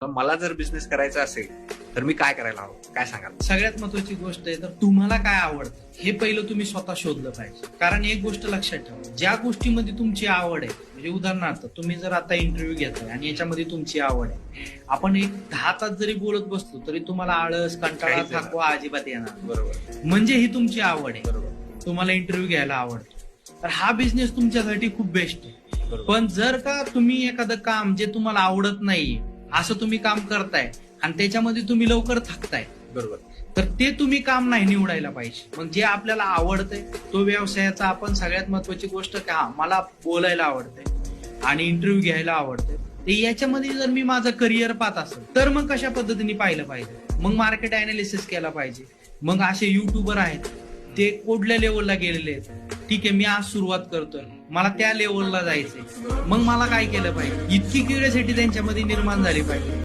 मला जर बिझनेस करायचा असेल तर मी काय करायला हवं, काय सांगाल? सगळ्यात महत्वाची गोष्ट आहे तर तुम्हाला काय आवडतं हे पहिलं तुम्ही स्वतः शोधलं पाहिजे. कारण एक गोष्ट लक्षात ठेवा, ज्या गोष्टीमध्ये तुमची आवड आहे, म्हणजे उदाहरणार्थ तुम्ही जर आता इंटरव्ह्यू घेताय आणि याच्यामध्ये तुमची आवड आहे, आपण एक 10 तास जरी बोलत बसलो तरी तुम्हाला आळस, कंटाळा, काहीच येणार थकवा अजिबात येणार. बरोबर म्हणजे ही तुमची आवड आहे, बरोबर तुम्हाला इंटरव्ह्यू घ्यायला आवडतो, तर हा बिझनेस तुमच्यासाठी खूप बेस्ट आहे. बरोबर पण जर का तुम्ही एखादं काम जे तुम्हाला आवडत नाही असं तुम्ही काम करताय आणि त्याच्यामध्ये तुम्ही लवकर थकताय, बरोबर तर ते तुम्ही काम नाही निवडायला पाहिजे. मग जे आपल्याला आवडतंय तो व्यवसायाचा आपण सगळ्यात महत्वाची गोष्ट का मला बोलायला आवडतंय आणि इंटरव्ह्यू घ्यायला आवडतंय, तर याच्यामध्ये जर मी माझं करिअर पाहत असेल तर मग कशा पद्धतीने पाहिलं पाहिजे, मग मार्केट अनालिसिस केला पाहिजे. मग असे युट्यूबर आहेत ते कुठल्या लेवलला गेलेले आहेत, ठीक आहे मी आज सुरुवात करतोय, मला त्या लेवलला जायचंय, मग मला काय केलं पाहिजे, इतकी क्युरियोसिटी त्यांच्यामध्ये निर्माण झाली पाहिजे.